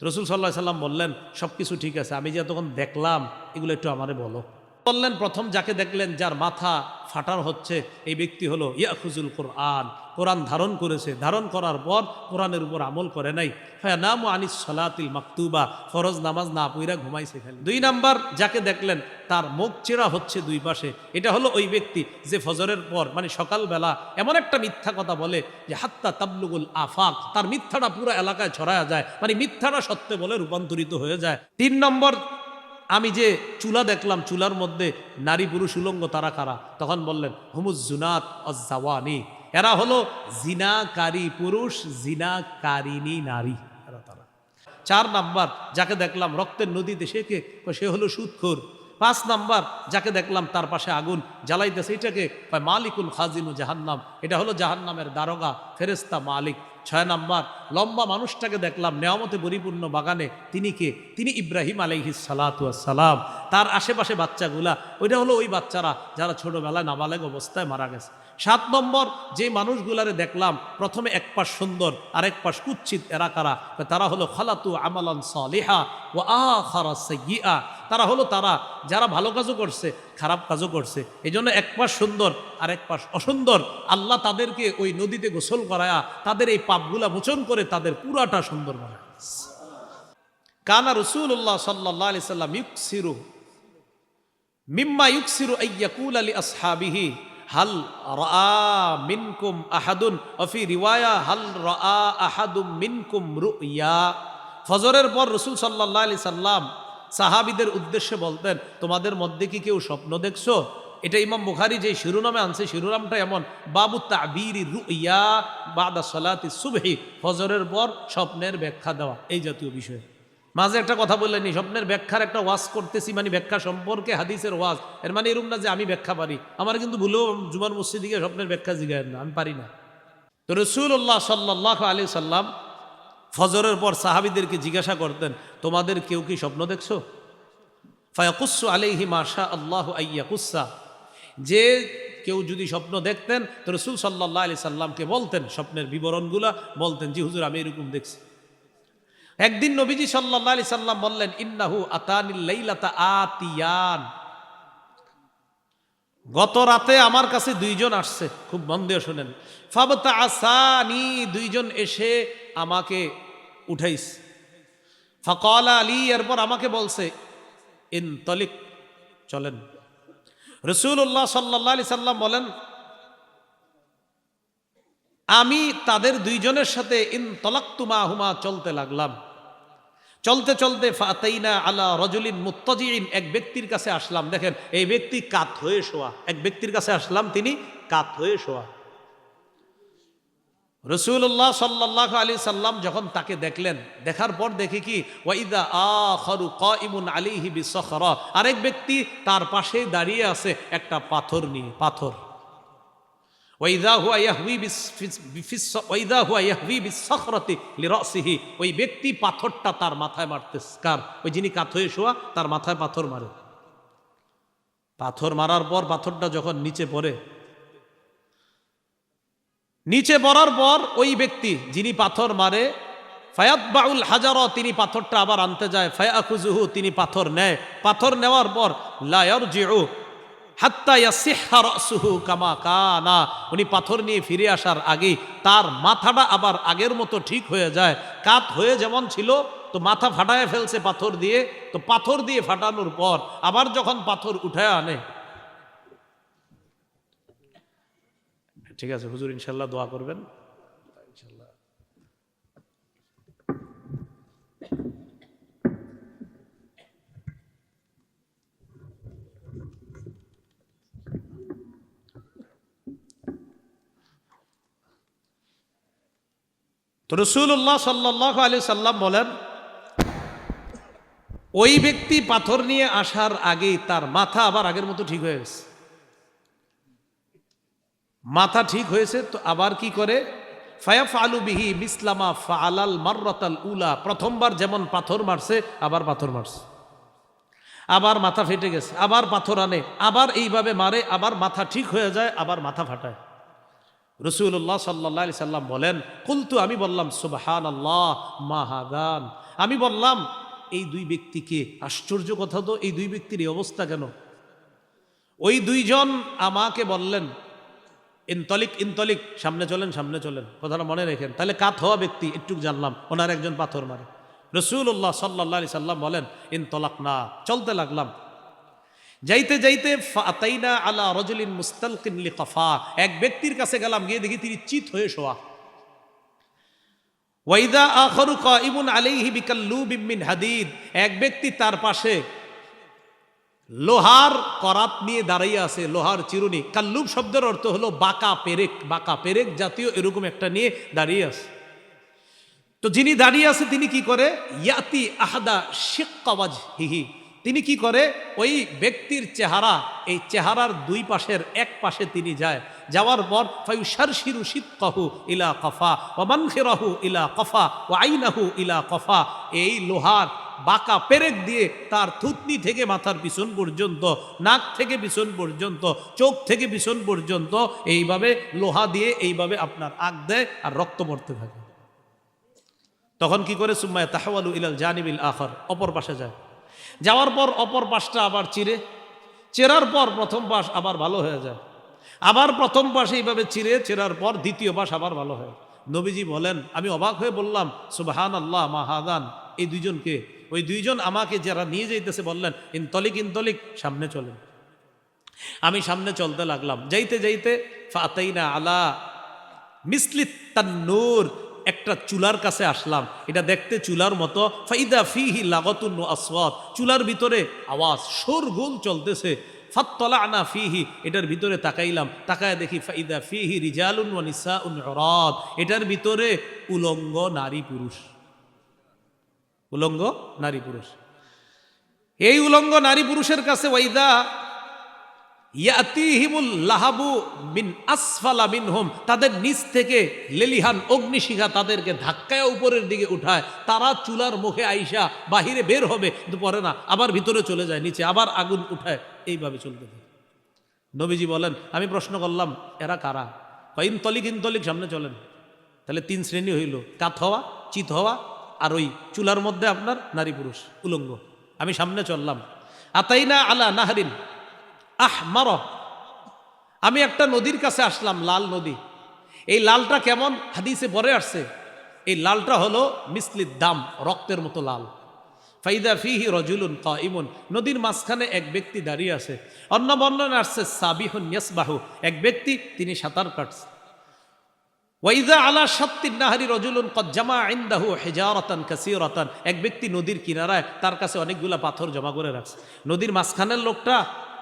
রাসূল সাল্লাল্লাহু আলাইহি সাল্লাম বললেন, সব কিছু ঠিক আছে, আমি যে তখন দেখলাম এগুলো একটু আমারে বলো। বললেন, প্রথম যাকে দেখলেন যার মাথা ফাটার হচ্ছে, এই ব্যক্তি হলো ইয়াখুজুল কোরআন, কোরআন ধারণ করেছে, ধারণ করার পর কোরআনের উপর আমল করে নাই। ফায়ানামু আনিস সালাতিল মাকতুবা, ফরজ নামাজ না পইরা ঘুমাইছে খালি। 2 নাম্বার যাকে দেখলেন তার মুখ চেরা হচ্ছে দুই পাশে, এটা হলো ওই ব্যক্তি যে ফজরের পর মানে সকালবেলা এমন একটা মিথ্যা কথা বলে যে হাত্তা তাবলুগুল আফাক, তার মিথ্যাটা পুরো এলাকায় ছড়ায়া যায়, মানে মিথ্যাটা সত্য বলে রূপান্তরিত হয়ে যায়। 3 নম্বর, আমি যে চুলা দেখলাম, চুলার মধ্যে নারী পুরুষ উলঙ্গ, তারা কারা? তখন বললেন হুমুজ জুনাত অজ্জাওয়ানি, এরা হলো জিনাকারী পুরুষ, জিনাকারিনী নারী, এরা তারা। 4 নাম্বার যাকে দেখলাম রক্তের নদীতে, সে হলো সুদখোর। 5 নাম্বার যাকে দেখলাম তার পাশে আগুন জ্বালাইতেছে, এটাকে মালিকুল খাজিনু জাহান্নাম, এটা হলো জাহান্নামের দারোগা, ফেরেস্তা মালিক। 6 নাম্বার, লম্বা মানুষটাকে দেখলাম নেয়ামতে পরিপূর্ণ বাগানে, তিনি কে? তিনি ইব্রাহিম আলাইহিস সালাতু ওয়াস সালাম। তার আশেপাশে বাচ্চাগুলা, ওইটা হলো ওই বাচ্চারা যারা ছোটবেলায় নাবালেগ অবস্থায় মারা গেছে। 7 নম্বর, যে মানুষগুলারে দেখলাম প্রথমে এক পাশ সুন্দর আর এক পাশ কুৎসিত, এরা কারা? তারা হলো খালাতু আমালান সালিহা ওয়া আখারা সাইয়্যিআ, তারা হলো তারা যারা ভালো কাজও করছে খারাপ কাজও করছে, এই জন্য এক পাশ সুন্দর আর এক পাশ অসুন্দর। আল্লাহ তাদেরকে ওই নদীতে গোসল করায়া তাদের এই পাপগুলা মোচন করে তাদের পুরাটা সুন্দর বানায়। কানা রাসূলুল্লাহ সাল্লাল্লাহু আলাইহি সাল্লাম ইউকসিরু মিম্মা ইউকসিরু আইয়াকুল আলি আসহাবিহি হাল রাআ মিনকুম আহাদুন, ওয়া ফি রিওয়ায়া হাল রাআ আহাদুম মিনকুম রুইয়া। ফজরের পর রাসূল সাল্লাল্লাহু আলাইহি সাল্লাম সাহাবীদের উদ্দেশ্যে বলতেন, তোমাদের মধ্যে কি কেউ স্বপ্ন দেখছো? এটা ইমাম বুখারী যে শিরোনামে আনছে, শিরোনামটা এমন, বাবু তাবিরি রুইয়া বাদা সালাতি সুবহি, ফজরের পর স্বপ্নের ব্যাখ্যা দেওয়া, এই জাতীয় বিষয়। মাঝে একটা কথা বললেনি, স্বপ্নের ব্যাখ্যার একটা ওয়াজ করতেছি, মানে ব্যাখ্যা সম্পর্কে হাদিসের ওয়াজ, এর মানে এরকম না যে আমি ব্যাখ্যা পারি। আমার কিন্তু ভুলেও জুমার মসজিদে গিয়ে স্বপ্নের ব্যাখ্যা জিগায়েন না, আমি পারি না। তো রাসূলুল্লাহ সাল্লাল্লাহু আলাইহি সাল্লাম ফজরের পর সাহাবীদেরকে জিজ্ঞাসা করতেন, তোমাদের কেউ কি স্বপ্ন দেখছো? ফায়াকুসু আলাইহি মা শা আল্লাহু আইয়াকুসা, যে কেউ যদি স্বপ্ন দেখতেন তো রাসূল সাল্লাল্লাহু আলাইহি সাল্লামকে বলতেন, স্বপ্নের বিবরণগুলা বলতেন, জি হুজুর আমি এরকম দেখছি। একদিন নবীজি সাল্লাল্লাহু আলাইহি সাল্লাম বললেন, ইন্নাহু আতানিল লাইলাতা আতিয়ান, গত রাতে আমার কাছে 2 জন আসছে, খুব মন দিয়ে শুনেন। ফাবতা আসানি, 2 জন এসে আমাকে উঠাইছে। ফাকালা আলী, এরপর আমাকে বলছে, ইনতলিক, চলেন। রাসূলুল্লাহ সাল্লাল্লাহু আলাইহি সাল্লাম বলেন, আমি তাদের 2 জনের সাথে ইনতলাকতু মাহুমা, চলতে লাগলাম। চলতে চলতে ফাতাইনা আলা রাজুলিন মুত্তাজিইন, এক ব্যক্তির কাছে আসলাম। দেখেন, এই ব্যক্তি কাত হয়ে শোয়া, এক ব্যক্তির কাছে আসলাম, তিনি কাত হয়ে শোয়া। রাসূলুল্লাহ সাল্লাল্লাহু আলাইহি সাল্লাম যখন তাকে দেখলেন, দেখার পর দেখে কি, ওয়াইদা আখারু কাইমুন আলাইহি বিসখরা, আরেক ব্যক্তি তার পাশে দাঁড়িয়ে আছে একটা পাথর নিয়ে, পাথর। ওয়াইদা হুয়া ইয়াহবি বিসখরাতি লিরাসিহি, ওই ব্যক্তি পাথরটা তার মাথায় মারতেছে। কার? ওই যিনি কাত হয়ে শোয়া, তার মাথায় পাথর মারে। পাথর মারার পর পাথরটা যখন নিচে পড়ে, নিচে পড়ার পর ওই ব্যক্তি যিনি পাথর মারে, ফায়াতবাউল হাজার, তিনি পাথরটা আবার আনতে যায়, ফায়াখুযুহু, তিনি পাথর নেয়। পাথর নেওয়ার পর লা ইয়ারজিউ হাত্তা ইয়াসিহহা রাসুহু কামা কানা, উনি পাথর নিয়ে ফিরে আসার আগে তার মাথাটা আবার আগের মতো ঠিক হয়ে যায়। কাত হয়ে যেমন ছিল, তো মাথা ফাটায় ফেলছে পাথর দিয়ে, তো পাথর দিয়ে ফাটানোর পর আবার যখন পাথর উঠায় আনে, ঠিক আছে হুজুর ইনশাল্লাহ দোয়া করবেন ইনশাল্লাহ। তো রাসূলুল্লাহ সাল্লাল্লাহু আলাইহি সাল্লাম বলেন, ওই ব্যক্তি পাথর নিয়ে আসার আগেই তার মাথা আবার আগের মতো ঠিক হয়ে গেছে। মাথা ঠিক হয়েছে, তো আবার কি করে, ফায়াফআলু বিহি মিসলামা ফাআলাল মাররাতাল উলা, প্রথমবার যেমন পাথর মারছে আবার পাথর মারছে, আবার মাথা ফেটে গেছে, আবার পাথর আনে, আবার এইভাবে মারে, আবার মাথা ঠিক হয়ে যায়, আবার মাথা ফাটায়। রাসূলুল্লাহ সাল্লাল্লাহু আলাইহি সাল্লাম বলেন, কুলতু, আমি বললাম, সুবহানাল্লাহ মা হাদান, আমি বললাম এই দুই ব্যক্তিকে, আশ্চর্য কথা তো, এই দুই ব্যক্তির এই অবস্থা কেন? ওই দুইজন আমাকে বললেন, ইনতলিক ইনতলিক, সামনে চলেন সামনে চলেন। কথাটা মনে রেখেন। তাহলে কাত হওয়া ব্যক্তি, একটু জানলাম ওনার একজন পাথর মারে। রাসূলুল্লাহ সাল্লাল্লাহু আলাইহি সাল্লাম বলেন, ইনতলাকনা, চলতে লাগলাম। যাইতে যাইতে ফাতাইনা আলা রাজুলিন মুস্তালকিন লিকাফা, এক ব্যক্তির কাছে গেলাম, গিয়ে দেখি তিনি চিত হয়ে শোয়া। ওয়াইদা আখারু কাইমুন আলাইহি বিকাল্লুবিম মিন হাদিদ, এক ব্যক্তি তার পাশে লোহার করাত নিয়ে দাঁড়িয়ে আছে, লোহার চিরুনি। কাল্লুব শব্দের অর্থ হলো বাঁকা পেরেক, বাঁকা পেরেক জাতীয় এরকম একটা নিয়ে দাঁড়িয়ে আছে। তো যিনি দাঁড়িয়ে আছে তিনি কি করে, ইয়াতি আহাদা শিক্কা ওয়াজহিহি, তিনি কি করে, ওই ব্যক্তির চেহারা, এই চেহারার দুই পাশের এক পাশে তিনি যায়। যাওয়ার পর ফায়ুশারশিরু শিক্কাহু ইলা কফা ওয়া মানখিরাহু ইলা কফা ওয়া আইনাহু ইলা কফা, এই লোহার বাঁকা পেরেক দিয়ে তার থুতনি থেকে মাথার পিছন পর্যন্ত, নাক থেকে পিছন পর্যন্ত, চোখ থেকে পিছন পর্যন্ত এইভাবে লোহা দিয়ে এইভাবে আপনার আগ দেয় আর রক্ত পড়তে থাকে। তখন কি করে, সুম্মায়া তাহাওয়ালু ইলাল জানিবিল আখার, অপর পাশে যায়। যাওয়ার পর অপর পাশটা আবার চিরে, চেরার পর প্রথম পাশ আবার ভালো হয়ে যায়, আবার প্রথম পাশ এইভাবে চিরে, চেরার পর দ্বিতীয় পাশ আবার ভালো হয়। নবীজি বলেন, আমি অবাক হয়ে বললাম, সুবহানাল্লাহ মা হাদান, এই দুইজনকে, ওই দুইজন আমাকে যারা নিয়ে যাইতেছে বললেন, ইনতলিক ইনতলিক, সামনে চলেন। আমি সামনে চলতে লাগলাম। যাইতে যাইতে ফাতাইনা আলা মিসলিত তান্নুর, একটা চুলার কাছে আসলাম। এটা দেখতে চুলার মতো। ফাইদা ফিহি লাগাতুন ওয়া আসওয়াত, চুলার ভিতরে আওয়াজ, শোরগোল চলতেছে। ফাত্তালানা ফিহি, এটার ভিতরে তাকাইলাম, তাকায় দেখি ফাইদা ফিহি রিজালুন ওয়া নিসাউন উরাদ, এটার ভিতরে উলঙ্গ নারী পুরুষ, উলঙ্গ নারী পুরুষ। এই উলঙ্গ নারী পুরুষের কাছে ওয়াইদা ইয়াতিহিমুল লাহাবু মিন আসফালা মিনহুম, তাদের নিচ থেকে লেলিহান অগ্নিশিখা তাদেরকে ধাক্কায় উপরের দিকে উঠায়। তারা চুলার মুখে আইসা বাহিরে বের হবে, কিন্তু পরে না, আবার ভিতরে চলে যায়, নিচে আবার আগুন উঠায়, এইভাবে চলতে থাকে। নবীজি বলেন, আমি প্রশ্ন করলাম, এরা কারা? ইনতলিক ইনতলিক, সামনে চলেন। তাহলে তিন শ্রেণী হইল, কাত হওয়া, চিত হওয়া, আর ওই চুলার মধ্যে আপনার নারী পুরুষ উলঙ্গ। আমি সামনে চললাম। আতাইনা আলা নাহরিন আহমার, আমি একটা নদীর কাছে আসলাম, লাল নদী। এই লালটা কেমন, হাদিসে পরে আসছে, এই লালটা হলো মিসলিদ দাম, রক্তের মতো লাল। ফাইদা ফিহি রাজুলুন কাইমুন, নদীর মাঝখানে এক ব্যক্তি দাঁড়িয়ে আছে। অন্য বর্ণনা আসছে সাবিহুন ইয়াসবাহু, এক ব্যক্তি তিনি সাঁতার কাটছে। ওয়াইদা আলা শাত্তিন নাহরি রাজুলুন ক্বাদ জামা ইনদাহু হিজারাতান কাসীরাতান, এক ব্যক্তি নদীর কিনারায়, তার কাছে অনেকগুলা পাথর জমা করে রাখছে। নদীর মাঝখানের লোকটা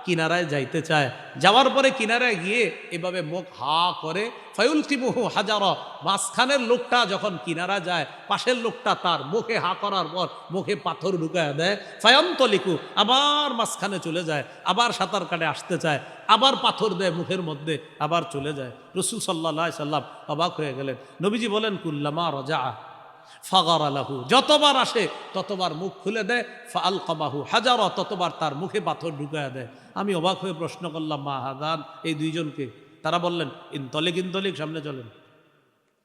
কিনারায় যাইতে চায়, যাওয়ার পরে কিনারায় গিয়ে এভাবে মুখ হা করে, ফায়ুলকিমুহু হাজারা, মাঝখানের লোকটা যখন কিনারা যায়, পাশের লোকটা তার মুখে হা করার পর মুখে পাথর ঢুকায় দেয়। ফায়ান্তলিকু, আবার মাঝখানে চলে যায়, আবার সাঁতার কাটে আসতে চায়, আবার পাথর দেয় মুখের মধ্যে, আবার চলে যায়। রাসূল সাল্লাল্লাহু আলাইহি সাল্লাম অবাক হয়ে গেলেন। নবীজি বলেন, কুল্লামা রাজা ফাগারা লাহু, যতবার আসে ততবার মুখ খুলে দেয়, ফাআলকামাহু হাজারা, ততবার তার মুখে পাথর ঢুকায় দেয়। আমি অবাক হয়ে প্রশ্ন করলাম, মা হাদান, এই দুইজনকে? তারা বললেন, ইনতলিক ইনতলিক, সামনে চলেন।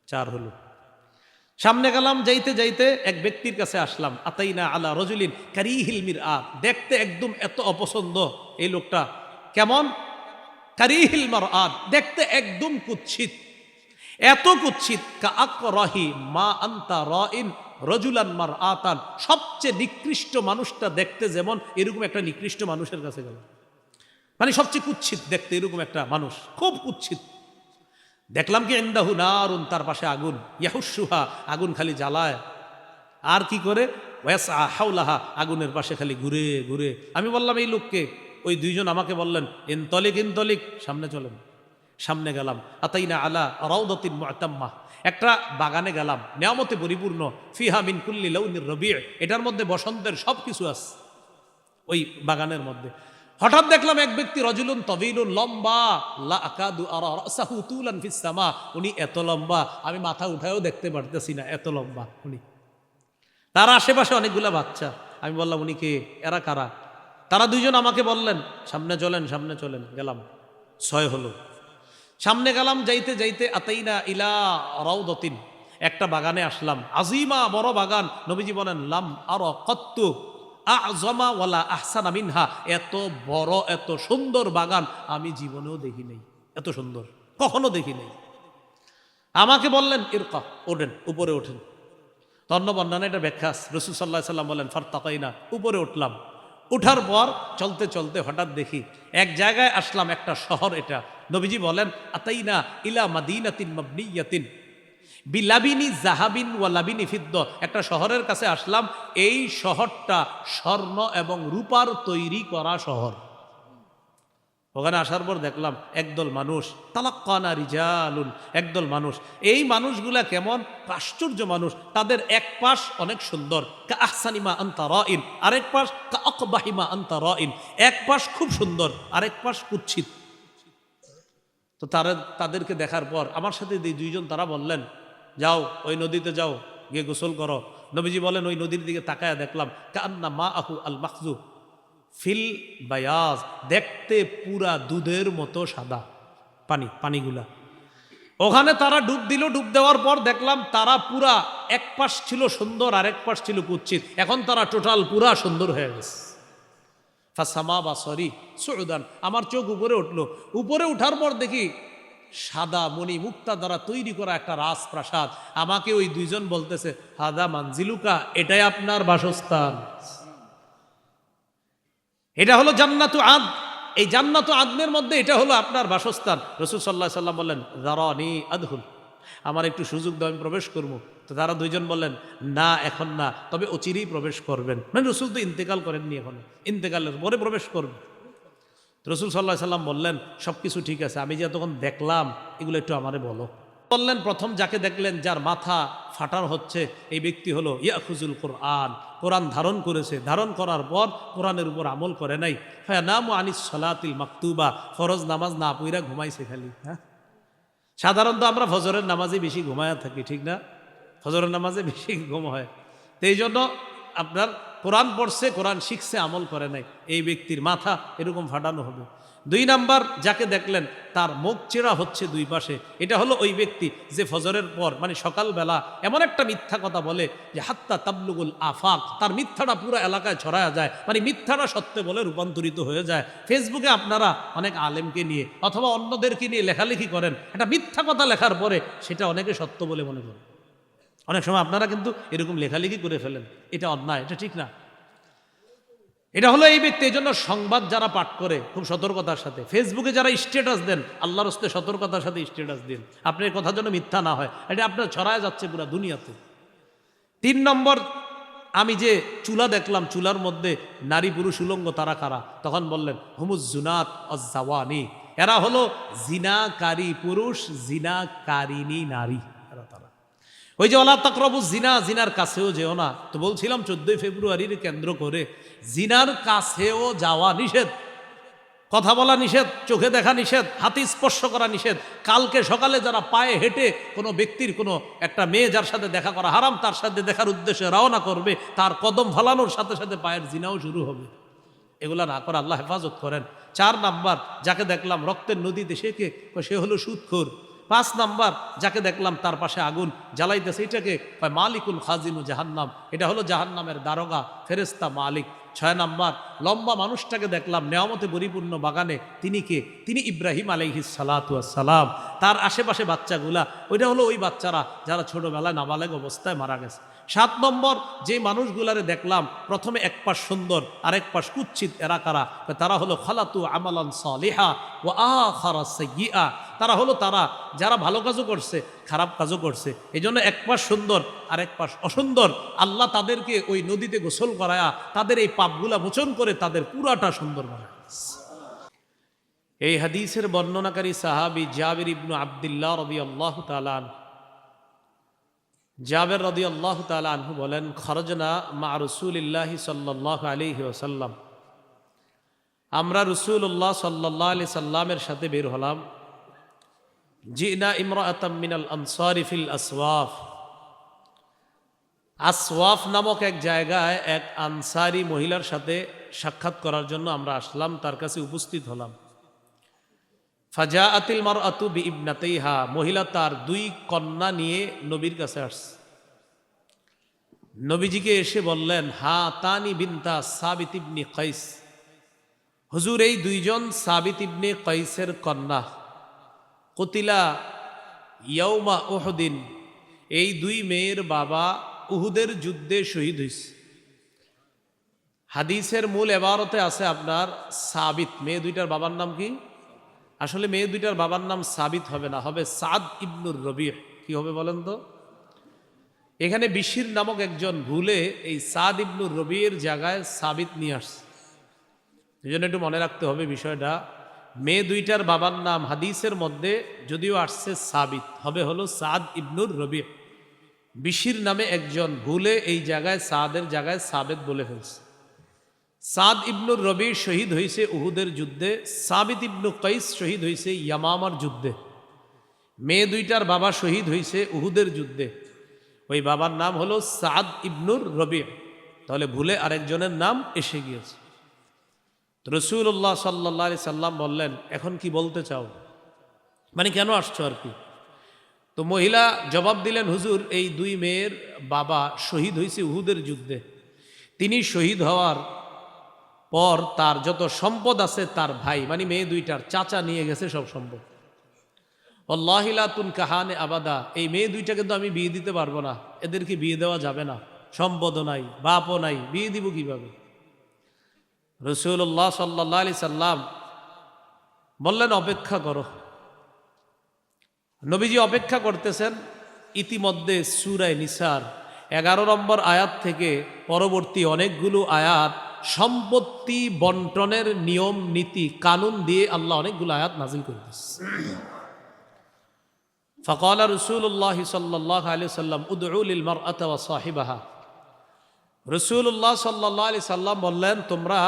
চার হলো। সামনে গেলাম, যাইতে যাইতে এক ব্যক্তির কাছে আসলাম। আতাইনা আলা রাজুলিন কারিহিল মিরআত, দেখতে একদম এত অপছন্দ এই লোকটা। কেমন? কারিহিল মারআত, দেখতে একদম কুৎসিত, এত কুৎসিত। কাআকরাহি মা আনতা রাইন রাজুলান মারআতান, সবচেয়ে নিকৃষ্ট মানুষটা দেখতে যেমন, এরকম একটা নিকৃষ্ট মানুষের কাছে গেল। মানে সবচেয়ে কুৎসিত দেখতে এরকম একটা মানুষ, খুব কুৎসিত। দেখলাম কি ইনদাহু নারুন, তার পাশে আগুন, ইয়াহুসুহা, আগুন খালি জ্বালায়, আর কি করে, ওয়াসআ হাওলাহা, আগুনের পাশে খালি ঘুরে ঘুরে। আমি বললাম, এই লোককে? ওই দুইজন আমাকে বললেন, ইনতলিক ইনতলিক, সামনে চলেন। সামনে গেলাম। আতাইনা আলা রাউদাতিন মুতাম্মা, একটা বাগানে গেলাম, নিয়ামতে পরিপূর্ণ। ফিহা মিন কুল্লি লাউনির রবি', এটার মধ্যে বসন্তের সব কিছু আছে ওই বাগানের মধ্যে। হঠাৎ দেখলাম এক ব্যক্তি, রজুলুন তবিলুন, লম্বা, লা আকাদু আরা রাসাহু তুলান ফিস সামা, উনি এত লম্বা আমি মাথা উঠায়ও দেখতে পারতেছি না, এত লম্বা উনি। তার আশেপাশে অনেকগুলা বাচ্চা। আমি বললাম, উনি কে? এরা কারা? তারা দুইজন আমাকে বললেন, সামনে চলেন সামনে চলেন। গেলাম, 6 হলো। সামনে গেলাম, যাইতে যাইতে আতাইনা ইলা রাউদাতিন, একটা বাগানে আসলাম, আজিমা, বড় বাগান। নবীজি বলেন লাম আরা কত্তু আযমা ওয়ালা আহসানা মিনহা, এত বড় এত সুন্দর বাগান আমি জীবনেও দেখি নাই, এত সুন্দর কখনো দেখি নাই। আমাকে বললেন ইরকা, ওঠেন, উপরে ওঠেন। তন্ন বর্ণনা এটা ব্যাখ্যা, রাসূল সাল্লাল্লাহু আলাইহি সাল্লাম বলেন ফারতাকাইনা, উপরে উঠলাম। উঠার পর চলতে চলতে হঠাৎ দেখি এক জায়গায় আসলাম, একটা শহর এটা। নবীজি বলেন আতাইনা ইলা মাদিনাতিন মাবনিয়াতিন বিলাবিনি জাহাবিন ওয়া লাবিনি ফিদ্দ, একটা শহরের কাছে আসলাম, এই শহরটা স্বর্ণ এবং রূপার তৈরি করা শহর। ওখানে আসার পর দেখলাম একদল মানুষ, তালাক্কানা রিজালুন, একদল মানুষ। এই মানুষগুলা কেমন, আশ্চর্য মানুষ। তাদের এক পাশ অনেক সুন্দর, কা আহসানিমা আনতা রাইন, আরেক পাশ কা আকবাহিমা আনতা রাইন, এক পাশ খুব সুন্দর, আরেক পাশ কুৎসিত। তো তাদেরকে দেখার পর আমার সাথে দুইজন তারা বললেন যাও ওই নদীতে যাও, গিয়ে গোসল করো। নবীজি বলেন ওই নদীর দিকে তাকায়া দেখলাম কান্না মা আহু আল মাখজু ফিল বায়াজ, দেখতে পুরা দুধের মতো সাদা পানিগুলা। ওখানে তারা ডুব দিল, ডুব দেওয়ার পর দেখলাম তারা পুরা এক পাশ ছিল সুন্দর আর এক পাশ ছিল কুৎসিত, এখন তারা টোটাল পুরা সুন্দর হয়ে গেছে। ফাসামা বা সরি সুউদান, আমার চোখ উপরে উঠলো। উপরে উঠার পর দেখি সাদা মণি মুক্তা দ্বারা তৈরি করা একটা রাজপ্রাসাদ। আমাকে ওই দুইজন বলতেছে হাদা মানজিলুকা, এটাই আপনার বাসস্থান, এটা হলো জান্নাতু আদ, এই জান্নাতু আদনের মধ্যে এটা হলো আপনার বাসস্থান। রাসূল সাল্লাল্লাহু আলাইহি সাল্লাম বললেন যারানি আদখুল, আমার একটু সুযোগ দাও, আমি প্রবেশ করবো। তো তারা দুইজন বললেন না এখন না, তবে অচিরেই প্রবেশ করবেন। মানে রাসূল তো ইন্তেকাল করেননি, এখন ইন্তেকালের পরে প্রবেশ করবেন। রাসূল সাল্লাল্লাহু আলাইহি সাল্লাম বললেন সব কিছু ঠিক আছে, আমি যে তখন দেখলাম এগুলো একটু আমারে বলো। বললেন প্রথম যাকে দেখলেন যার মাথা ফাটার হচ্ছে, এই ব্যক্তি হলো ইয়াখুজুল কোরআন, কোরআন ধারণ করেছে, ধারণ করার পর কোরআনের উপর আমল করে নাই। ফায়ানামু আনিস সালাতিল মাকতুবা, ফরজ নামাজ না পইরা ঘুমাইছে খালি। হ্যাঁ, সাধারণত আমরা ফজরের নামাজে বেশি ঘুমায়া থাকি, ঠিক না? ফজরের নামাজে বেশি ঘুম হয়। তো এই জন্য আপনার কোরআন পড়ছে, কোরআন শিখছে, আমল করে নাই, এই ব্যক্তির মাথা এরকম ফাটানো হবে। দুই নাম্বার যাকে দেখলেন তার মুখ চেরা হচ্ছে দুই পাশে, এটা হলো ওই ব্যক্তি যে ফজরের পর মানে সকালবেলা এমন একটা মিথ্যা কথা বলে যে হাত্তা তাবলুগুল আফাক, তার মিথ্যাটা পুরো এলাকায় ছড়ায়া যায়, মানে মিথ্যাটা সত্য বলে রূপান্তরিত হয়ে যায়। ফেসবুকে আপনারা অনেক আলেমকে নিয়ে অথবা অন্যদেরকে নিয়ে লেখালেখি করেন, একটা মিথ্যা কথা লেখার পরে সেটা অনেকে সত্য বলে মনে করেন। অনেক সময় আপনারা কিন্তু এরকম লেখালেখি করে ফেলেন, এটা অন্যায়, এটা ঠিক না। এটা হলো এই ব্যক্তি। এই জন্য সংবাদ যারা পাঠ করে খুব সতর্কতার সাথে, ফেসবুকে যারা স্ট্যাটাস দেন আল্লাহর হস্তে সতর্কতার সাথে স্ট্যাটাস দিন, আপনার কথা যেন মিথ্যা না হয়, এটা আপনার ছড়ায় যাচ্ছে পুরো দুনিয়াতে। 3 নম্বর, আমি যে চুলা দেখলাম, চুলার মধ্যে নারী পুরুষ উলঙ্গ, তারা কারা? তখন বললেন হুমুজ জুনাত অজ্জাওয়ানি, এরা হলো জিনাকারী পুরুষ, জিনাকারিনী নারী, এরা তারা। ওই যে ওয়ালা তাকরাবু জিনা, জিনার কাছেও যেও না। তো বলছিলাম 14 ফেব্রুয়ারির কেন্দ্র করে জিনার কাছেও যাওয়া নিষেধ, কথা বলা নিষেধ, চোখে দেখা নিষেধ, হাতে স্পর্শ করা নিষেধ। কালকে সকালে যারা পায়ে হেঁটে কোনো ব্যক্তির কোনো একটা মেয়ে যার সাথে দেখা করা হারাম, তার সাথে দেখার উদ্দেশ্যে রওনা করবে, তার কদম ফলানোর সাথে সাথে পায়ের জিনাও শুরু হবে। এগুলা না করে আল্লাহ হেফাজত করেন। 4 নাম্বার, যাকে দেখলাম রক্তের নদীতে সে হলো সুদখোর। 5 নাম্বার, যাকে দেখলাম তার পাশে আগুন জ্বালাইতেছে, এটাকে মালিকুল খাজিনু জাহান্নাম, এটা হলো জাহান্নামের দারোগা, ফেরেস্তা, মালিক। 6 নাম্বার, লম্বা মানুষটাকে দেখলাম নেয়ামতে পরিপূর্ণ বাগানে, তিনি কে? তিনি ইব্রাহিম আলাইহিস সালাতু ওয়াস সালাম। তার আশেপাশে বাচ্চাগুলা, ওইটা হলো ওই বাচ্চারা যারা ছোটবেলায় নাবালেগ অবস্থায় মারা গেছে। 7 নম্বর, যে মানুষগুলারে দেখলাম প্রথমে এক পাশ সুন্দর আর এক পাশ কুৎসিত, এরা কারা? তারা হলো খালাতু আমালান সালিহা ওয়া আখারা সাইয়্যিআ, তারা হলো তারা যারা ভালো কাজও করছে খারাপ কাজও করছে, এই জন্য এক পাশ সুন্দর আর এক পাশ অসুন্দর। আল্লাহ তাদেরকে ওই নদীতে গোসল করায়া তাদের এই পাপগুলা মোচন করে তাদের পুরাটা সুন্দর বানায়। এই হাদিসের বর্ণনাকারী সাহাবী জাবির ইবনু আব্দুল্লাহ রাদিয়াল্লাহু তাআলা আনহু, জাবের রাদিয়াল্লাহু তাআলা আনহু বলেন খরজনা মা রাসূলিল্লাহি সাল্লাল্লাহু আলাইহি ওয়াসাল্লাম, আমরা রাসূলুল্লাহ সাল্লাল্লাহু আলাইহি সাল্লামের সাথে বের হলাম। জিনা ইমরাআতাম মিনাল আনসারি ফিল আসওয়াফ, আসওয়াফ নামক এক জায়গায় এক আনসারি মহিলার সাথে সাক্ষাৎ করার জন্য আমরা আসলাম, তার কাছে উপস্থিত হলাম। ফাজাআতিল মারআতু বিইবনাতাইহা, মহিলা তার দুই কন্যা নিয়ে নবীর কাছে আসছে। নবীজিকে এসে বললেন, হা তানি বিনতা সাবিত ইবনে কাইস, হুজুর এই দুইজন সাবিত ইবনে কাইসের কন্যা, কুতিলা ইয়াউমা উহুদিন, এই দুই মেয়ের বাবা উহুদের যুদ্ধে শহীদ হয়েছে। হাদিসের মূল এবারতে আছে আপনার সাবিত, মেয়ে দুইটার বাবার নাম কি? আসলে মেয়ে দুইটার বাবার নাম সাবিত হবে না, হবে সাদ ইবনুর রবি। কি হবে বলেন তো? এখানে বিশির নামক একজন ভুলে এই সাদ ইবনুর রবির জায়গায় সাবিত নিয়ে আসছে। এই জন্য একটু মনে রাখতে হবে বিষয়টা। মেয়ে দুইটার বাবার নাম হাদিসের মধ্যে যদিও আসছে সাবিত, হবে হলো সাদ ইবনুর রবি। বিশির নামে একজন ভুলে এই জায়গায় সাদের জায়গায় সাবেত বলে ফেলছে। সাদ ইবনুর রবি শহীদ হয়েছে উহুদের যুদ্ধে, সাবিত ইবনু কাইস শহীদ হয়েছে ইয়ামামার যুদ্ধে। মেয়ে দুইটার বাবা শহীদ হয়েছে উহুদের যুদ্ধে, ওই বাবার নাম হলো সাদ ইবনুর রবি। তাহলে ভুলে আরেকজনের নাম এসে গিয়েছে। রাসূলুল্লাহ সাল্লাল্লাহু আলাইহি সাল্লাম বললেন, এখন কি বলতে চাও, মানে কেন আসছো আর কি? তো মহিলা জবাব দিলেন, হুজুর এই দুই মেয়ের বাবা শহীদ হয়েছে উহুদের যুদ্ধে। তিনি শহীদ হওয়ার পর তার যত সম্পদ আছে তার ভাই, মানে মেয়ে দুইটার চাচা নিয়ে গেছে সব সম্পদ। আল্লাহি লা তুনকাহানে আবাদা, এই মেয়ে দুইটা কিন্তু আমি বিয়ে দিতে পারবো না, এদেরকে বিয়ে দেওয়া যাবে না, সম্পদও নাই, বাপও নাই, বিয়ে দিব কিভাবে? রাসূলুল্লাহ সাল্লাল্লাহু আলাইহি সাল্লাম বললেন, অপেক্ষা করো। নবীজি অপেক্ষা করতেছেন। ইতিমধ্যে সূরা নিসার 11 নম্বর আয়াত থেকে পরবর্তী অনেকগুলো আয়াত সম্পত্তি বন্টনের নিয়ম নীতি কানুন দিয়ে আল্লাহ অনেকগুলো আয়াত নাজিল করতেছে। ফাকালা রাসূলুল্লাহ সাল্লাল্লাহু আলাইহি সাল্লাম উদউ লিল মারআতা ওয়া সাহিবাহা, রাসূলুল্লাহ সাল্লাল্লাহু আলাইহি সাল্লাম বললেন, তোমরা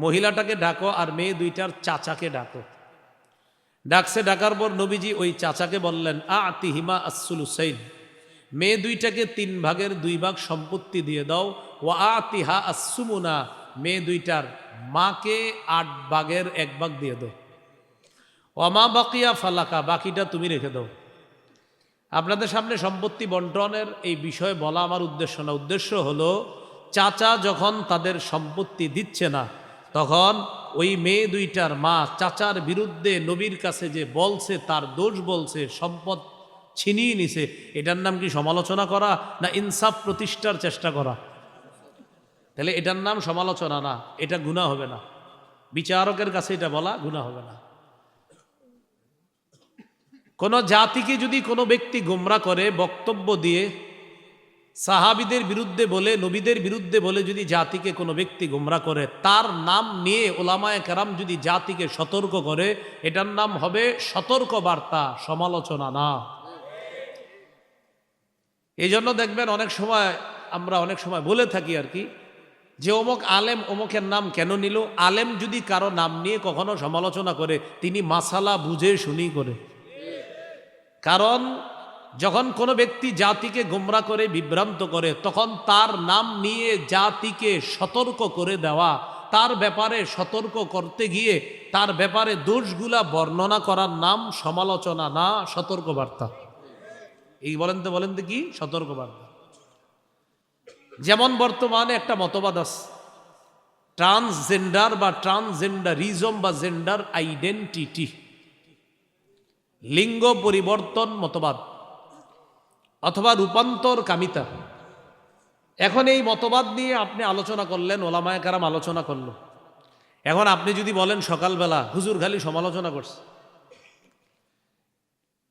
মহিলাটাকে ডাকো আর মেয়ে দুইটার চাচাকে ডাকো। ডাকছে, ডাকার পর নবীজি ওই চাচাকে বললেন, আতিহিমা আসসুলুসাইন, মেয়ে দুইটাকে 3 ভাগের 2 ভাগ সম্পত্তি দিয়ে দাও। ওয়া আতিহা আসসুমুনা, মেয়ে দুইটার মাকে 8 ভাগের 1 ভাগ দিয়ে দাও। ওয়ামা বাকিয়া ফালাকা, বাকিটা তুমি রেখে দাও। আপনাদের সামনে সম্পত্তি বন্টনের এই বিষয়ে বলা আমার উদ্দেশ্য না। উদ্দেশ্য হলো, চাচা যখন তাদের সম্পত্তি দিচ্ছে না, তখন ওই মেয়ে দুইটার মা চাচার বিরুদ্ধে নবীর কাছে যে বলছে, তার দোষ বলছে, সম্পদ ছিনিয়ে নিছে, এটার নাম কি সমালোচনা করা না ইনসাফ প্রতিষ্ঠার চেষ্টা করা? তাহলে এটার নাম সমালোচনা না, এটা গুনাহ হবে না। বিচারকের কাছে এটা বলা গুনাহ হবে না। কোন জাতিকে যদি কোনো ব্যক্তি গোমরা করে বক্তব্য দিয়ে, সাহাবীদের বিরুদ্ধে বলে, নবীদের বিরুদ্ধে বলে যদি জাতিকে কোনো ব্যক্তি গোমরা করে, তার নাম নিয়ে ওলামায়ে কেরাম যদি জাতিকে সতর্ক করে, এটার নাম হবে সতর্ক বার্তা, সমালোচনা না। এই জন্য দেখবেন অনেক সময় আমরা বলে থাকি আর কি, যে অমুক আলেম অমুকের নাম কেন নিল? আলেম যদি কারো নাম নিয়ে কখনো সমালোচনা করে, তিনি মাসালা বুঝে শুনি করে। কারণ যখন কোনো ব্যক্তি জাতিকে গোমরা করে, বিভ্রান্ত করে, তখন তার নাম নিয়ে জাতিকে সতর্ক করে দেওয়া, তার ব্যাপারে সতর্ক করতে গিয়ে তার ব্যাপারে দোষগুলা বর্ণনা করার নাম সমালোচনা না, সতর্কবার্তা। এই বলেন তো কি সতর্কবার্তা। যেমন বর্তমানে একটা মতবাদ আছে, ট্রান্সজেন্ডার বা ট্রান্সজেন্ডারিজম বা জেন্ডার আইডেন্টিটি, লিঙ্গ পরিবর্তন মতবাদ অথবা রূপান্তর কামিতা। এখন এই মতবাদ নিয়ে আপনি আলোচনা করলেন, ওলামায়ে কেরাম আলোচনা করলো। এখন আপনি যদি বলেন সকালবেলা, হুজুর খালি সমালোচনা করছে।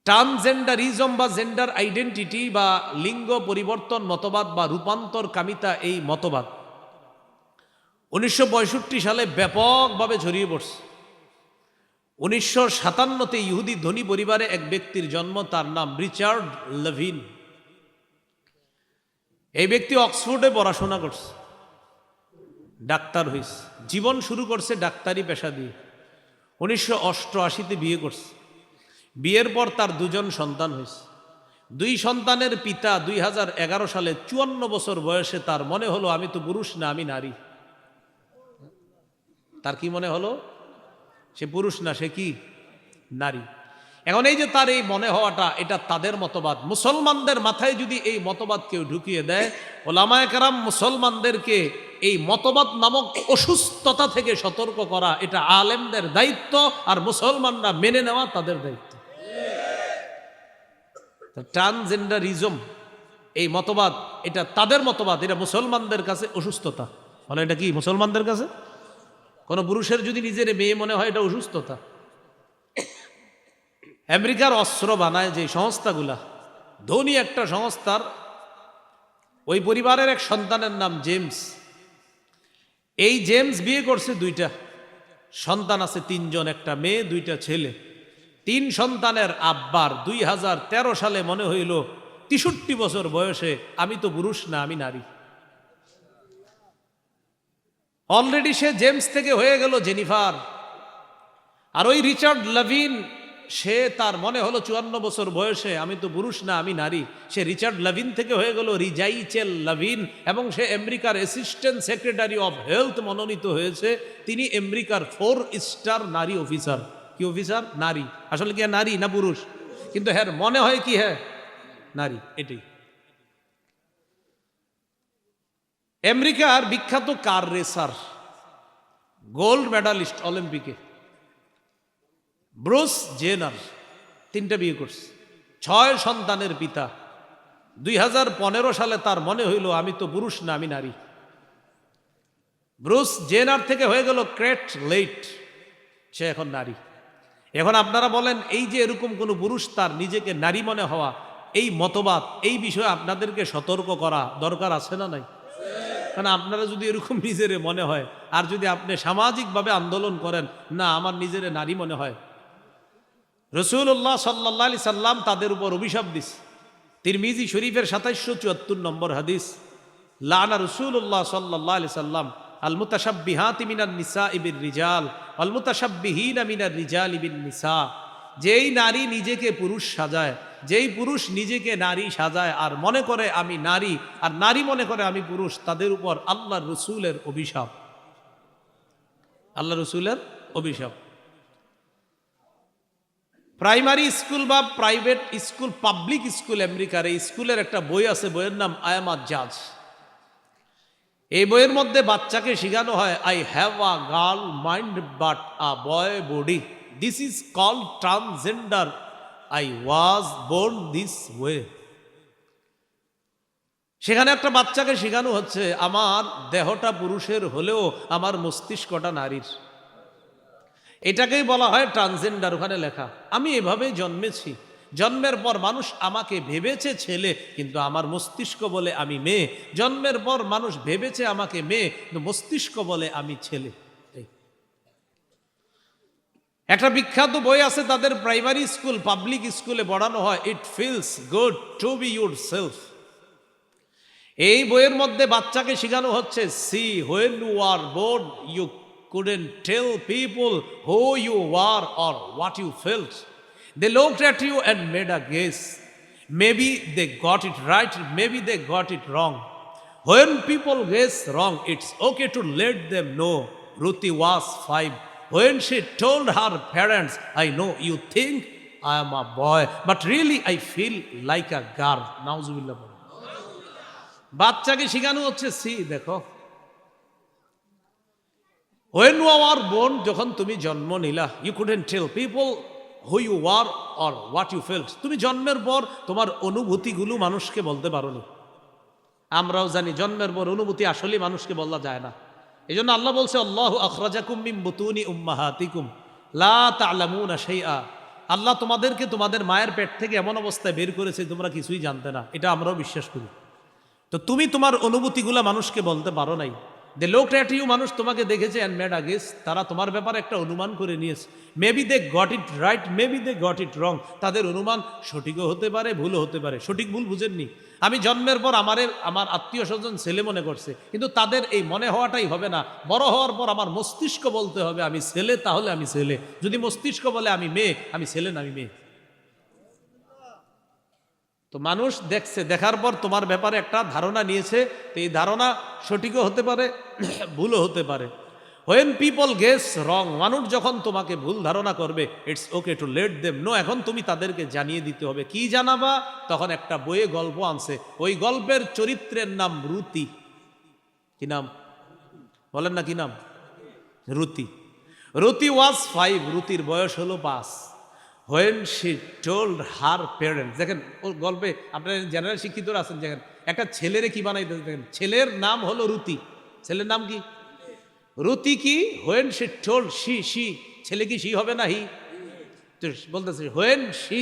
ট্রান্সজেন্ডারিজম বা জেন্ডার আইডেন্টিটি বা লিঙ্গ পরিবর্তন মতবাদ বা রূপান্তর কামিতা, এই মতবাদ 1965 সালে ব্যাপকভাবে ছড়িয়ে পড়ছে। 1957-তে ইহুদি ধনী পরিবারে এক ব্যক্তির জন্ম, তার নাম রিচার্ড লেভিন। এই ব্যক্তি অক্সফোর্ডে পড়াশোনা করছে, ডাক্তার হয়েছে, জীবন শুরু করছে ডাক্তারি পেশা দিয়ে। 1988-তে বিয়ে করছে। বিয়ের পর তার 2 জন সন্তান হয়েছে। 2 সন্তানের পিতা 2011 সালে 54 বছর বয়সে তার মনে হলো, আমি তো পুরুষ না, আমি নারী। তার কি মনে হলো? সে পুরুষ না, সে কি নারী। এখন এই যে তার এই মনে হওয়াটা, এটা তাদের মতবাদ। মুসলমানদের মাথায় যদি এই মতবাদ কেউ ঢুকিয়ে দেয়, ওলামায়ে কেরাম মুসলমানদেরকে এই মতবাদ নামক অসুস্থতা থেকে সতর্ক করা এটা আলেমদের দায়িত্ব, আর মুসলমানরা মেনে নেওয়া তাদের দায়িত্ব। ট্রান্সজেন্ডারিজম এই মতবাদ, এটা তাদের মতবাদ, এটা মুসলমানদের কাছে অসুস্থতা। মানে এটা কি মুসলমানদের কাছে? কোনো পুরুষের যদি নিজের মেয়ে মনে হয়, এটা অসুস্থতা। আমেরিকার অস্ত্র বানায় যে সংস্থাগুলা, ধনী একটা সংস্থার ওই পরিবারের এক সন্তানের নাম জেমস। এই জেমস বিয়ে করছে 2টা সন্তান আছে, 3 জন, একটা মেয়ে 2টা ছেলে। 3 সন্তানের আব্বার 2013 সালে মনে হইল 63 বছর বয়সে, আমি তো পুরুষ না, আমি নারী। অলরেডি সে জেমস থেকে হয়ে গেল জেনিফার। আর ওই রিচার্ড লাভিন, সে তার মনে হলো 54 বছর বয়সে, আমি তো পুরুষ না, আমি নারী। সে রিচার্ড লাভিন থেকে হয়ে গেল রিজাইচেল লাভিন, এবং সে আমেরিকার অ্যাসিস্ট্যান্ট সেক্রেটারি অফ হেলথ মনোনীত হয়েছে। তিনি আমেরিকার 4 স্টার নারী অফিসার। কি অফিসার? নারী। আসলে কি নারী না পুরুষ? কিন্তু হ্যাঁ মনে হয় কি হ্যাঁ নারী। এটাই আমেরিকার বিখ্যাত কার রেসার, গোল্ড মেডালিস্ট অলিম্পিকে, ব্রুস জেনার 3টা বিয়ে করছে, 6 সন্তানের পিতা। 2015 সালে তার মনে হইল আমি তো পুরুষ না, আমি নারী। ব্রুস জেনার থেকে হয়ে গেল ক্রেট লেইট, সে এখন নারী। এখন আপনারা বলেন, এই যে এরকম কোন পুরুষ তার নিজেকে নারী মনে হওয়া, এই মতবাদ, এই বিষয়ে আপনাদেরকে সতর্ক করা দরকার আছে না নাই? কারণ আপনারা যদি এরকম নিজেরে মনে হয়, আর যদি আপনি সামাজিকভাবে আন্দোলন করেন, না আমার নিজেরে নারী মনে হয়, রাসূলুল্লাহ সাল্লাল্লাহু আলাইহি সাল্লাম তাদের উপর অভিশাপ দিস। তিরমিজি শরীফের 2774 নম্বর হাদিস, লানা রাসূলুল্লাহ সাল্লাল্লাহু আলাইহি সাল্লাম আল মুতাশাব্বিহাতি মিনান নিসাই বির রিজাল ওয়াল মুতাশাব্বিহিনা মিনার রিজালি বিন নিসা। যেই নারী নিজেকে পুরুষ সাজায়, যেই পুরুষ নিজেকে নারী সাজায় আর মনে করে আমি নারী, আর নারী মনে করে আমি পুরুষ, তাদের উপর আল্লাহর রাসূলের অভিশাপ। আল্লাহর রাসূলের অভিশাপ। প্রাইমারি স্কুল বা প্রাইভেট স্কুল, পাবলিক স্কুল আমেরিকার, এই স্কুলের একটা বই আছে, বইয়ের নাম আই এম আ জাজ। এই বইয়ের মধ্যে বাচ্চাকে শেখানো হয়, I have a girl mind but a boy body, this is called transgender, I was born this way. সেখানে একটা বাচ্চাকে শেখানো হচ্ছে, আমার দেহটা পুরুষের হলেও আমার মস্তিষ্কটা নারীর। এটাকেই বলা হয় ট্রান্সজেন্ডার। ওখানে লেখা, আমি এভাবেই জন্মেছি, জন্মের পর মানুষ আমাকে ভেবেছে ছেলে, কিন্তু আমার মস্তিষ্ক বলে আমি মেয়ে। জন্মের পর মানুষ ভেবেছে আমাকে মেয়ে, কিন্তু মস্তিষ্ক বলে আমি ছেলে। একটা বিখ্যাত বই আছে তাদের প্রাইমারি স্কুল, পাবলিক স্কুলে পড়ানো হয়, it feels good to be yourself. এই বইয়ের মধ্যে বাচ্চাকে শেখানো হচ্ছে, see when you are born you couldn't tell people who you were or what you felt. They looked at you and made a guess. Maybe they got it right, maybe they got it wrong. When people guess wrong, it's okay to let them know. Ruthie was 5. When she told her parents, I know you think I am a boy, but really I feel like a girl. Nauzubillah. বাচ্চাকে শেখানো হচ্ছে, C দেখো, when you were born, যখন তুমি জন্ম নিলা, you couldn't tell people who you were or what you felt. তুমি জন্মের পর তোমার অনুভূতিগুলো মানুষকে বলতে পারোনি। আমরাও জানি জন্মের পর অনুভূতি আসলে মানুষকে বলা যায় না। এই জন্য আল্লাহ বলছে, আল্লাহু আখরাজাকুম মিন বুতুনি উম্মাহাতিকুম লা তা'লামুনা শাইআ। আল্লাহ তোমাদেরকে তোমাদের মায়ের পেট থেকে এমন অবস্থায় বের করেছে তোমরা কিছুই জানতে না। এটা আমরাও বিশ্বাস করি। তো তুমি তোমার অনুভূতিগুলা মানুষকে বলতে পারো নাই। দে looked at you, মানুষ তোমাকে দেখেছে, and made a guess, তারা তোমার ব্যাপারে একটা অনুমান করে নিয়েছে। Maybe they got it right, maybe they got it wrong. তাদের অনুমান সঠিকও হতে পারে, ভুলও হতে পারে। সঠিক ভুল বুঝেননি। আমি জন্মের পর আমার আত্মীয় স্বজন ছেলে মনে করছে, কিন্তু তাদের এই মনে হওয়াটাই হবে না। বড় হওয়ার পর আমার মস্তিষ্ক বলতে হবে আমি ছেলে, তাহলে আমি ছেলে। যদি মস্তিষ্ক বলে আমি মেয়ে, আমি ছেলে না, আমি মেয়ে। তো মানুষ দেখছে, দেখার পর তোমার ব্যাপারে একটা ধারণা নিয়েছে। তো এই ধারণা সঠিকও হতে পারে, ভুলও হতে পারে। When people guess wrong, মানুষ যখন তোমাকে ভুল ধারণা করবে, it's okay to let them know. এখন তুমি তাদেরকে জানিয়ে দিতে হবে। কি জানাবা? তখন একটা বইয়ে গল্প আনছে, ওই গল্পের চরিত্রের নাম রুতি। কি নাম বলেন না, কি নাম? রুতি। রুতি ওয়াজ 5, রুতির বয়স হলো 5। When she told her parents, দেখেন ওর গল্পে আপনারা জেনারেল শিক্ষিতরা আছেন, দেখেন একটা ছেলেরে কি বানাইতে, দেখেন ছেলের নাম হলো রুতি, ছেলের নাম কি? রুতি কি? When she told, she ছেলে কি শি হবে না হি? বলতেছে when she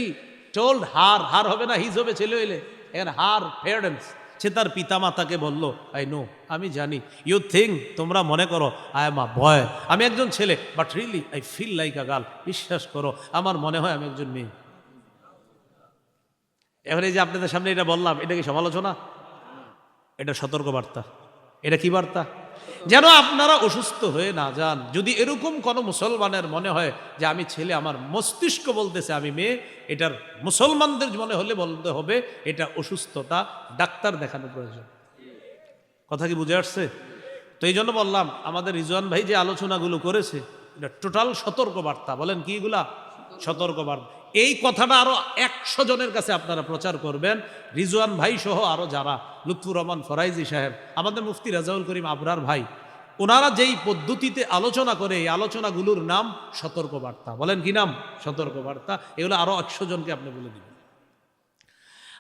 told her, হার হবে না হিজ হবে ছেলে হইলে, এর হার parents, সে তার পিতা মাতাকে বলল, আই নো, আমি জানি, ইউ থিঙ্ক, তোমরা মনে করো, আই এম আ বয়, আমি একজন ছেলে, but really I feel like a girl, বিশ্বাস করো আমার মনে হয় আমি একজন মেয়ে। এখন এই যে আপনাদের সামনে এটা বললাম, এটা কি সমালোচনা? এটা সতর্কবার্তা। এটা কি বার্তা? যেন আপনারা অসুস্থ হয়ে না যান। যদি এরকম কোনো মুসলমানের মনে হয় যে আমি ছেলে, আমার মস্তিষ্ক বলতেছে আমি মেয়ে, এটার মুসলমানদের মনে হলে বলতে হবে এটা অসুস্থতা, ডাক্তার দেখানো প্রয়োজন। কথা কি বুঝে আসছে? তো এই জন্য বললাম, আমাদের রিজওয়ান ভাই যে আলোচনাগুলো করেছে এটা টোটাল সতর্কবার্তা। বলেন কি এগুলা? সতর্কবার্তা। এই কথাটা আরো 100 জনের কাছে আপনারা প্রচার করবেন, রিজওয়ান ভাই সহ আরো যারা, লুৎফুর রহমান ফরাইজি সাহেব, আমাদের মুফতি রাজাউল করিম আবরার ভাই, ওনারা যেই পদ্ধতিতে আলোচনা করে, এই আলোচনাগুলোর নাম সতর্কবার্তা। বলেন কি নাম? সতর্কবার্তা। এগুলো আরো 100 জনকে আপনি বলে দিবেন।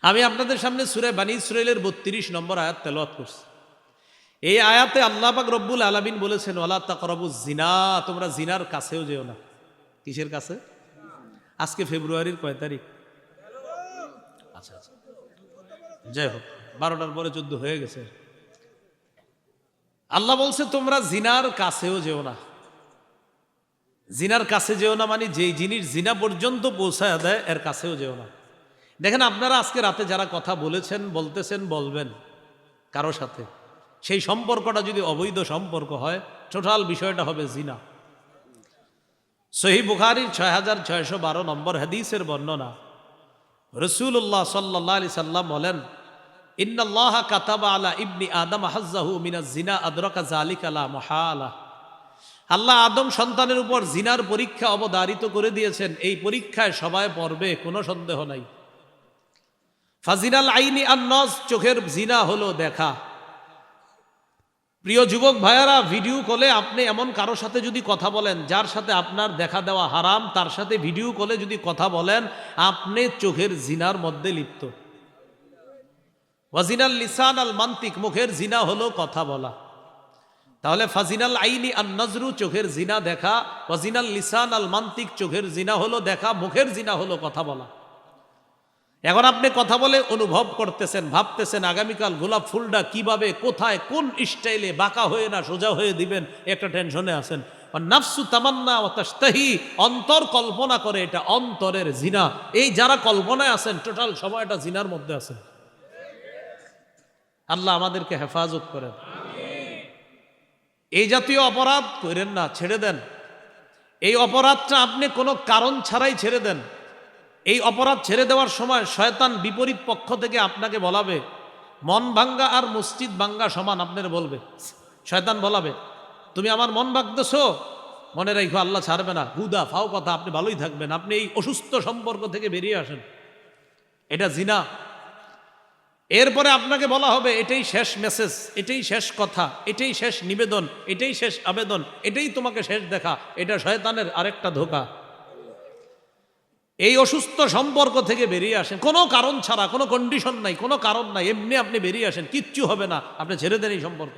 আমি আপনাদের সামনে সূরা বানী ইসরাঈলের 32 নম্বর আয়াত তেলাওয়াত করছি। এই আয়াতে আল্লাহ পাক রব্বুল আলামিন বলেছেন, ওয়ালা তাকরাবুজ জিনা, তোমরা জিনার কাছেও যেও না। কিসের কাছে? আজকে ফেব্রুয়ারির কয় তারিখ? আচ্ছা আচ্ছা, যাই হোক, 12টার পরে 14 হয়ে গেছে। আল্লাহ বলছে তোমরা জিনার কাছেও যেও না। জিনার কাছে যেও না মানে যেই জিনিস জিনা পর্যন্ত পৌঁছায় দেয় এর কাছেও যেও না। দেখেন আপনারা আজকে রাতে যারা কথা বলেছেন, বলতেছেন, বলবেন কারো সাথে, সেই সম্পর্কটা যদি অবৈধ সম্পর্ক হয়, টোটাল বিষয়টা হবে জিনা। সহিহ বুখারীর 6612 নম্বর হাদিসের বর্ণনা, রাসূলুল্লাহ সাল্লাল্লাহু আলাইহি সাল্লাম বলেন, ইন্নাল্লাহা কাতাবা আলা ইবনি আদম হাজ্জাহু মিনাজ জিনা আদরাকা যালিকা লা মুহালা। আল্লাহ আদম সন্তানের উপর জিনার পরীক্ষা অবধারিত করে দিয়েছেন, এই পরীক্ষায় সবাই পড়বে, কোনো সন্দেহ নাই। ফাজিনাল আইনি আন-নাজ, চোখের জিনা হলো দেখা। প্রিয় যুবক ভাইয়ারা, ভিডিও কলে আপনি এমন কারোর সাথে যদি কথা বলেন যার সাথে আপনার দেখা দেওয়া হারাম, তার সাথে ভিডিও কলে যদি কথা বলেন, আপনি চোখের জিনার মধ্যে লিপ্ত। ওয়াজিনাল লিসান আল মান্তিক, মুখের জিনা হলো কথা বলা। তাহলে ফাজিনাল আইনি আন নজরু, চোখের জিনা দেখা, ওয়াজিনাল লিসান আল মান্তিক, চোখের জিনা হলো দেখা, মুখের জিনা হলো কথা বলা। এখন আপনি কথা বলে অনুভব করতেছেন, ভাবতেছেন আগামীকাল গোলাপ ফুলটা কিভাবে, কোথায়, কোন স্টাইলে বাঁকা হয়ে না সোজা হয়ে দিবেন, একটা টেনশনে আছেন। নাফসু তামান্না ওয়া তাশতাহি, অন্তর কল্পনা করে, এটা অন্তরের জিনা। এই যারা কল্পনায় আছেন, টোটাল সময়টা জিনার মধ্যে আছেন। আল্লাহ আমাদেরকে হেফাজত করেন। এই জাতীয় অপরাধ করেন না, ছেড়ে দেন। এই অপরাধটা আপনি কোনো কারণ ছাড়াই ছেড়ে দেন। এই অপরাধ ছেড়ে দেওয়ার সময় শয়তান বিপরীত পক্ষ থেকে আপনাকে বলাবে, মন ভাঙ্গা আর মসজিদ ভাঙ্গা সমান, আপনার বলবে, শয়তান বলাবে, তুমি আমার মন ভাঙতেছো, মনে রাখো আল্লাহ ছাড়বে না, হুদা ফাও কথা, আপনি ভালোই থাকবেন, আপনি এই অসুস্থ সম্পর্ক থেকে বেরিয়ে আসেন, এটা জিনা। এরপরে আপনাকে বলা হবে এটাই শেষ মেসেজ, এটাই শেষ কথা, এটাই শেষ নিবেদন, এটাই শেষ আবেদন, এটাই তোমাকে শেষ দেখা। এটা শয়তানের আরেকটা ধোঁকা। এই অসুস্থ সম্পর্ক থেকে বেরিয়ে আসেন, কোনো কারণ ছাড়া, কোনো কন্ডিশন নাই, কোনো কারণ নাই, এমনি আপনি বেরিয়ে আসেন, কিচ্ছু হবে না, আপনি ছেড়ে দেন এই সম্পর্ক।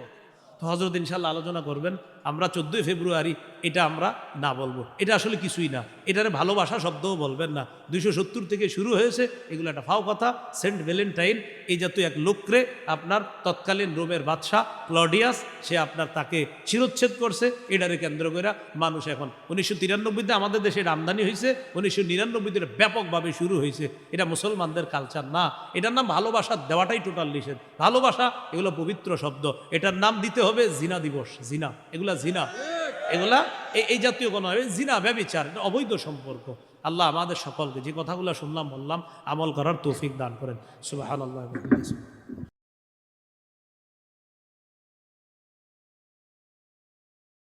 তো হযরত ইনশাআল্লাহ আলোচনা করবেন, আমরা 14 ফেব্রুয়ারি এটা আমরা না বলবো, এটা আসলে কিছুই না, এটারে ভালোবাসা শব্দও বলবেন না। 270 থেকে শুরু হয়েছে, এগুলো একটা ফাও কথা। সেন্ট ভ্যালেন্টাইন এই জাতীয় এক লোকরে আপনার তৎকালীন রোমের বাদশাহ ক্লডিয়াস, সে আপনার তাকে শিরোচ্ছেদ করছে, এটারে কেন্দ্র করে মানুষ এখন 1993-তে আমাদের দেশে এটা আমদানি হয়েছে, 1999-তে ব্যাপকভাবে শুরু হয়েছে। এটা মুসলমানদের কালচার না, এটার নাম ভালোবাসা দেওয়াটাই টোটাল নিষেধ। ভালোবাসা এগুলো পবিত্র শব্দ, এটার নাম দিতে হবে জিনা দিবস। জিনা, এগুলা জিনা, এগুলা এই জাতীয় কোনো জিনা, ব্যভিচার, এটা অবৈধ সম্পর্ক। আল্লাহ আমাদের সকলকে যে কথাগুলো শুনলাম বললাম আমল করার তৌফিক দান করেন। সুবহানাল্লাহ।